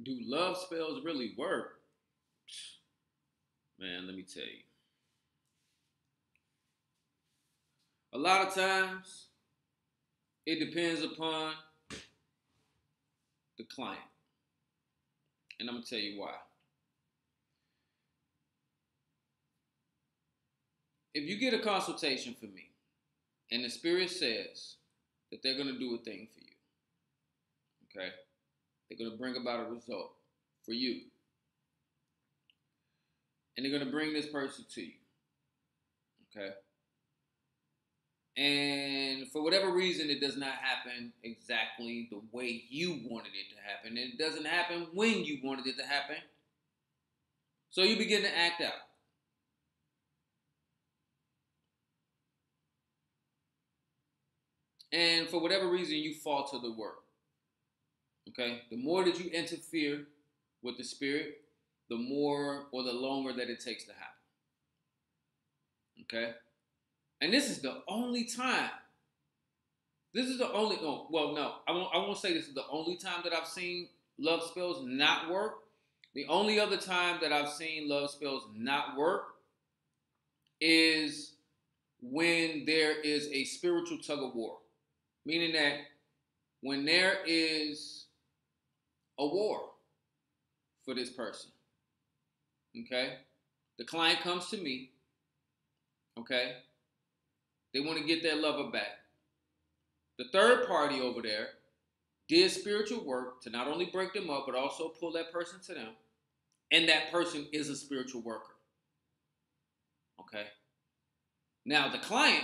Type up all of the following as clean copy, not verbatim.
Do love spells really work? Man, let me tell you. A lot of times, it depends upon the client. And I'm going to tell you why. If you get a consultation for me, and the spirit says that they're going to do a thing for you, okay? They're going to bring about a result for you. And they're going to bring this person to you, okay? And for whatever reason, it does not happen exactly the way you wanted it to happen. And it doesn't happen when you wanted it to happen. So you begin to act out. And for whatever reason, you falter the work. Okay? The more that you interfere with the spirit, the more or the longer that it takes to happen. Okay? And this is the only time. This is the only, no, well, no, I won't say this is the only time that I've seen love spells not work. The only other time that I've seen love spells not work is when there is a spiritual tug of war. Meaning that when there is a war for this person, okay? The client comes to me, okay? They want to get their lover back. The third party over there did spiritual work to not only break them up, but also pull that person to them. And that person is a spiritual worker. Okay? Now, the client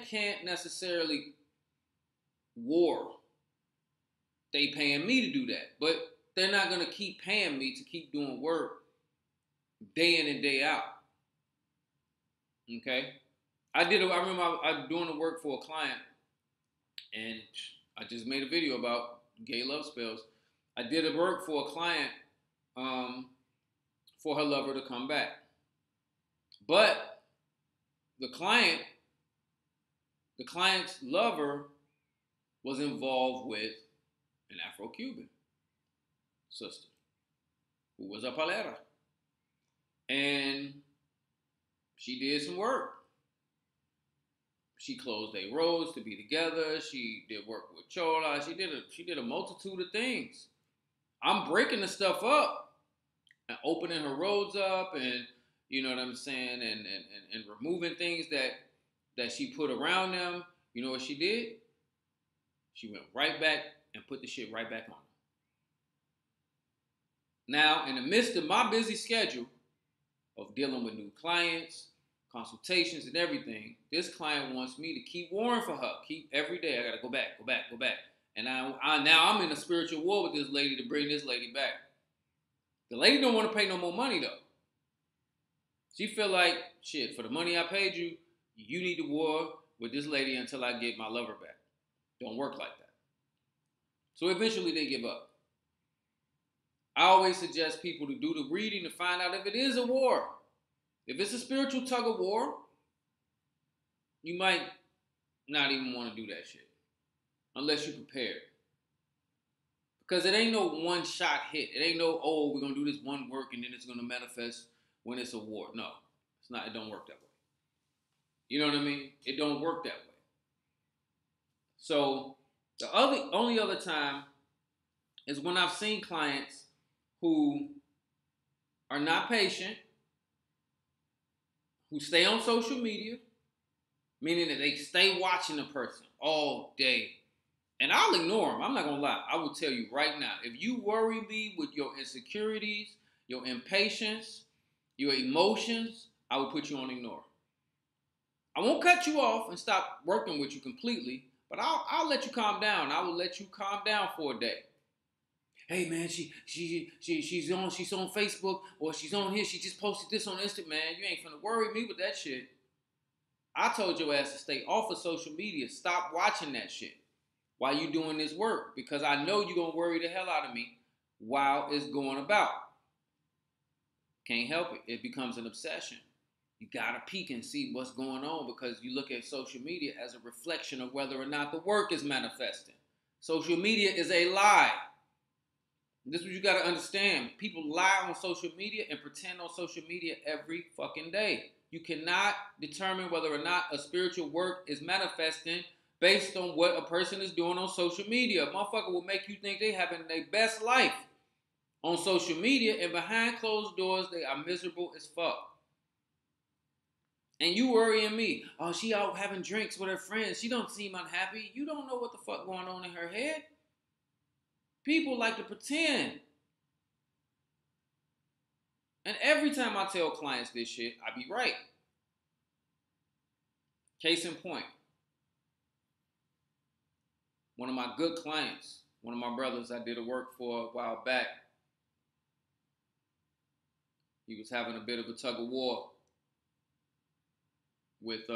can't necessarily war. They paying me to do that. But they're not going to keep paying me to keep doing work day in and day out. Okay? I remember I was doing the work for a client, and I just made a video about gay love spells. I did a work for a client for her lover to come back. But the client's lover was involved with an Afro-Cuban sister who was a palera. And she did some work. She closed their roads to be together. She did work with Chola. She did a multitude of things. I'm breaking the stuff up and opening her roads up, and you know what I'm saying, and removing things that she put around them. You know what she did? She went right back and put the shit right back on. Now, in the midst of my busy schedule of dealing with new clients, consultations and everything, this client wants me to keep warring for her. Keep every day. I gotta go back. And now I'm in a spiritual war with this lady to bring this lady back. The lady don't want to pay no more money though. She feel like, shit, for the money I paid you, you need to war with this lady until I get my lover back. Don't work like that. So eventually they give up. I always suggest people to do the reading to find out if it is a war. If it's a spiritual tug of war, you might not even want to do that shit. Unless you're prepared. Because it ain't no one shot hit. It ain't no, oh, we're going to do this one work and then it's going to manifest when it's a war. No, it's not. It don't work that way. You know what I mean? It don't work that way. So the only other time is when I've seen clients who are not patient, who stay on social media, meaning that they stay watching the person all day. And I'll ignore them. I'm not going to lie. I will tell you right now, if you worry me with your insecurities, your impatience, your emotions, I will put you on ignore. I won't cut you off and stop working with you completely, but I'll let you calm down. I will let you calm down for a day. Hey man, she's on Facebook or she's on here. She just posted this on Instagram. Man, you ain't finna worry me with that shit. I told your ass to stay off of social media. Stop watching that shit while you doing this work, because I know you're gonna worry the hell out of me while it's going about. Can't help it. It becomes an obsession. You gotta peek and see what's going on, because you look at social media as a reflection of whether or not the work is manifesting. Social media is a lie. This is what you got to understand. People lie on social media and pretend on social media every fucking day. You cannot determine whether or not a spiritual work is manifesting based on what a person is doing on social media. A motherfucker will make you think they having their best life on social media, and behind closed doors, they are miserable as fuck. And you worrying me. Oh, she out having drinks with her friends. She don't seem unhappy. You don't know what the fuck going on in her head. People like to pretend. And every time I tell clients this shit, I be right. Case in point. One of my good clients, one of my brothers I did a work for a while back, he was having a bit of a tug of war with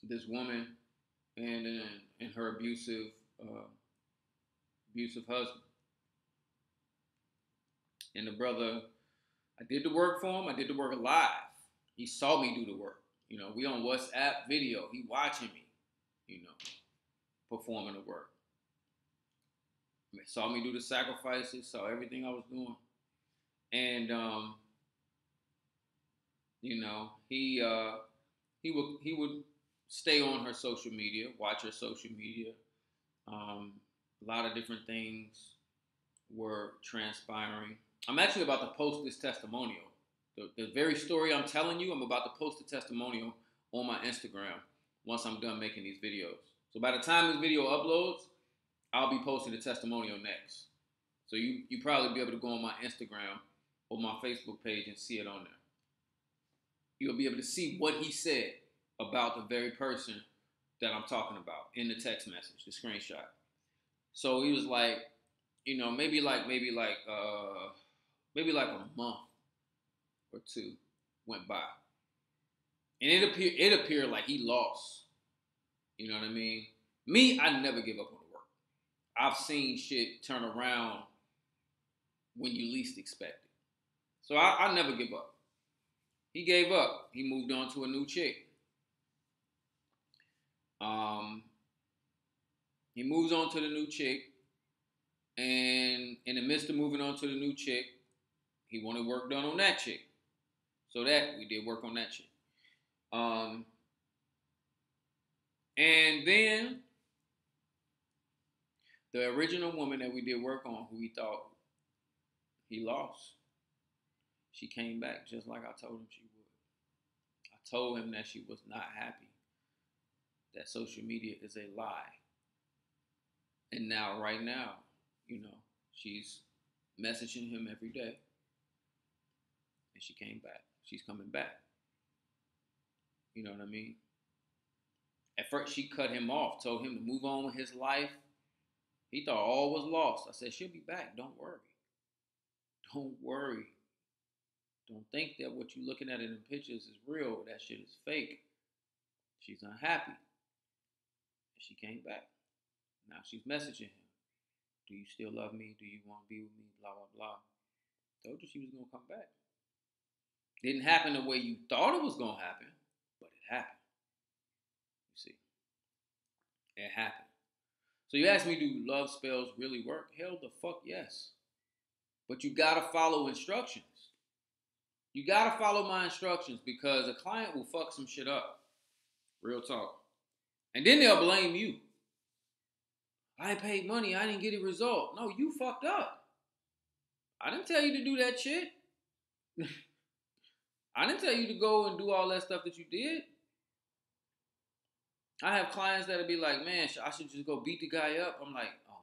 this woman and her abusive husband. And the brother, I did the work for him. I did the work live. He saw me do the work. You know, we on WhatsApp video. He watching me, you know, performing the work. He saw me do the sacrifices, saw everything I was doing. And you know, he would stay on her social media, watch her social media. A lot of different things were transpiring. I'm actually about to post this testimonial. The very story I'm telling you, I'm about to post a testimonial on my Instagram once I'm done making these videos. So by the time this video uploads, I'll be posting the testimonial next. So you probably be able to go on my Instagram or my Facebook page and see it on there. You'll be able to see what he said about the very person that I'm talking about in the text message, the screenshot. So he was like, you know, maybe like a month or two went by, and it appeared like he lost. You know what I mean? Me, I never give up on the work. I've seen shit turn around when you least expect it. So I never give up. He gave up. He moved on to a new chick. He moves on to the new chick, and in the midst of moving on to the new chick, he wanted work done on that chick. So that we did work on that chick. And then the original woman that we did work on, who he thought he lost, she came back just like I told him she would. I told him that she was not happy, that social media is a lie. And now, right now, you know, she's messaging him every day. And she came back. She's coming back. You know what I mean? At first, she cut him off, told him to move on with his life. He thought all was lost. I said, she'll be back. Don't worry. Don't worry. Don't think that what you're looking at in the pictures is real. That shit is fake. She's unhappy. And she came back. Now she's messaging him. Do you still love me? Do you want to be with me? Blah, blah, blah. Told you she was going to come back. Didn't happen the way you thought it was going to happen, but it happened. You see. It happened. So you ask me, do love spells really work? Hell the fuck yes. But you got to follow instructions. You got to follow my instructions, because a client will fuck some shit up. Real talk. And then they'll blame you. I paid money. I didn't get a result. No, you fucked up. I didn't tell you to do that shit. I didn't tell you to go and do all that stuff that you did. I have clients that'll be like, man, I should just go beat the guy up. I'm like, oh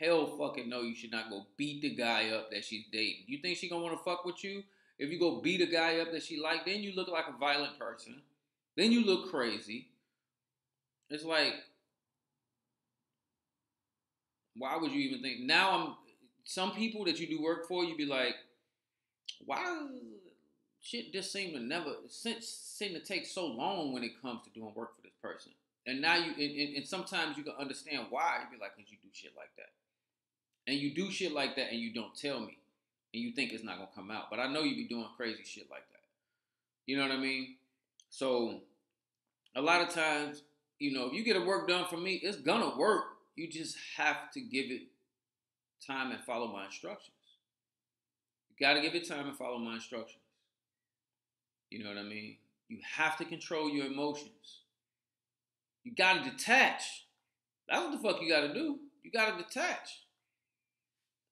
my God. Hell fucking no, you should not go beat the guy up that she's dating. You think she gonna want to fuck with you? If you go beat a guy up that she like, then you look like a violent person. Then you look crazy. It's like, why would you even think? Now some people that you do work for, you be like, why does shit just seem to take so long when it comes to doing work for this person? And now and sometimes you can understand why. You be like, cause you do shit like that. And you do shit like that and you don't tell me. And you think it's not gonna come out. But I know you be doing crazy shit like that. You know what I mean? So a lot of times, you know, if you get a work done for me, it's gonna work. You just have to give it time and follow my instructions. You got to give it time and follow my instructions. You know what I mean? You have to control your emotions. You got to detach. That's what the fuck you got to do. You got to detach.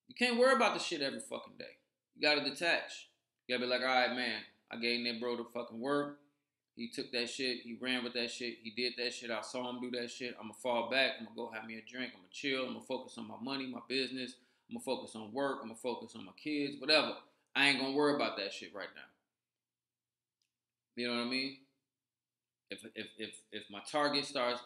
You can't worry about the shit every fucking day. You got to detach. You got to be like, all right, man, I gave Nebro the fucking work. He took that shit. He ran with that shit. He did that shit. I saw him do that shit. I'm going to fall back. I'm going to go have me a drink. I'm going to chill. I'm going to focus on my money, my business. I'm going to focus on work. I'm going to focus on my kids, whatever. I ain't going to worry about that shit right now. You know what I mean? If my target starts,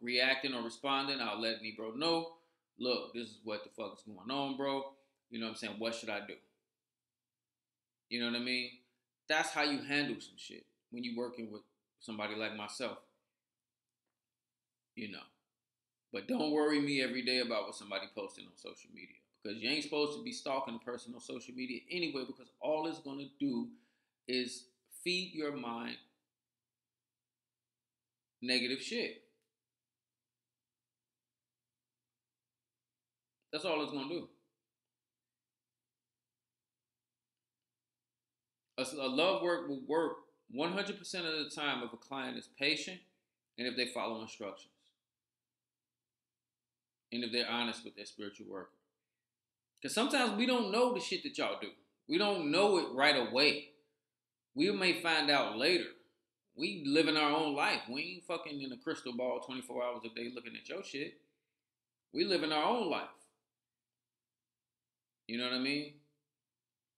reacting or responding, I'll let Nebro know. Look, this is what the fuck is going on, bro. You know what I'm saying? What should I do? You know what I mean? That's how you handle some shit when you're working with somebody like myself. But don't worry me every day about what somebody posting on social media, because you ain't supposed to be stalking a person on social media anyway, because all it's going to do is feed your mind negative shit. That's all it's going to do. A love work will work 100% of the time if a client is patient and if they follow instructions. And if they're honest with their spiritual worker. Because sometimes we don't know the shit that y'all do. We don't know it right away. We may find out later. We live in our own life. We ain't fucking in a crystal ball 24 hours a day looking at your shit. We live in our own life. You know what I mean?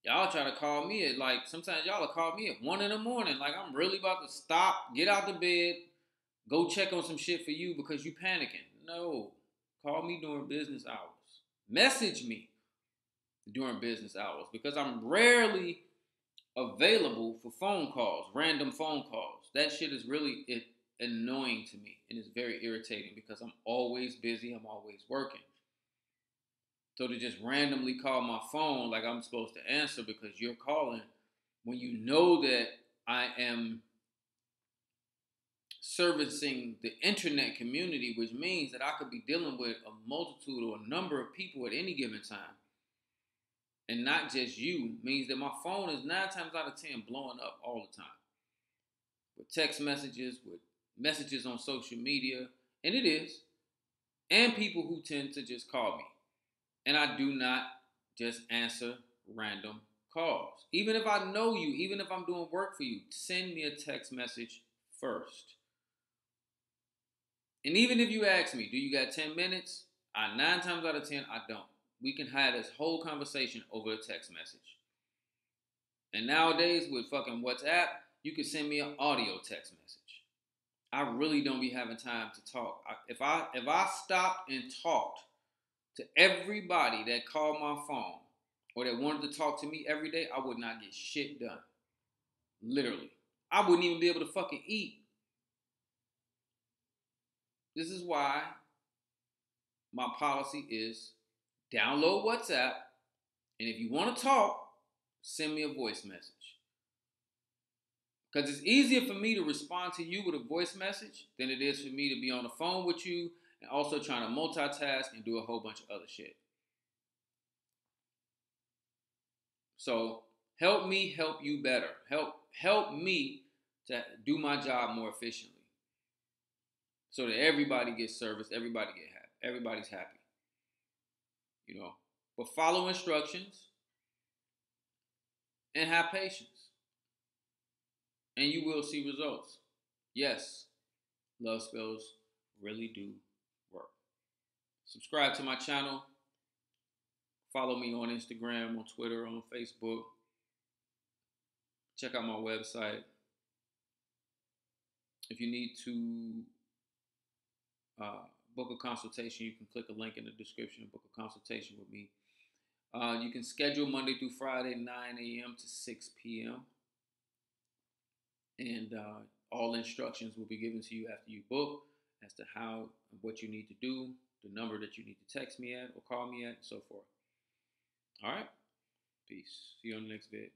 Y'all try to call me at sometimes y'all will call me at 1 a.m. Like I'm really about to stop, get out the bed, go check on some shit for you because you panicking. No. Call me during business hours. Message me during business hours because I'm rarely available for phone calls, random phone calls. That shit is really annoying to me and it's very irritating because I'm always busy. I'm always working. So to just randomly call my phone like I'm supposed to answer because you're calling when you know that I am servicing the internet community, which means that I could be dealing with a multitude or a number of people at any given time. And not just you, means that my phone is 9 times out of 10 blowing up all the time. With text messages, with messages on social media, and it is. And people who tend to just call me. And I do not just answer random calls. Even if I know you, even if I'm doing work for you, send me a text message first. And even if you ask me, do you got 10 minutes? 9 times out of 10, I don't. We can have this whole conversation over a text message. And nowadays with fucking WhatsApp, you can send me an audio text message. I really don't be having time to talk. If I stopped and talked to everybody that called my phone or that wanted to talk to me every day, I would not get shit done. Literally. I wouldn't even be able to fucking eat. This is why my policy is download WhatsApp, and if you want to talk, send me a voice message. Because it's easier for me to respond to you with a voice message than it is for me to be on the phone with you and also trying to multitask and do a whole bunch of other shit. So help me help you better. Help me to do my job more efficiently. So that everybody gets service, everybody get happy. Everybody's happy. But follow instructions and have patience. And you will see results. Yes, love spells really do work. Subscribe to my channel. Follow me on Instagram, on Twitter, on Facebook. Check out my website. If you need to book a consultation, you can click a link in the description and book a consultation with me. You can schedule Monday through Friday, 9 a.m. to 6 p.m. And all instructions will be given to you after you book as to what you need to do, the number that you need to text me at or call me at, and so forth. All right? Peace. See you on the next vid.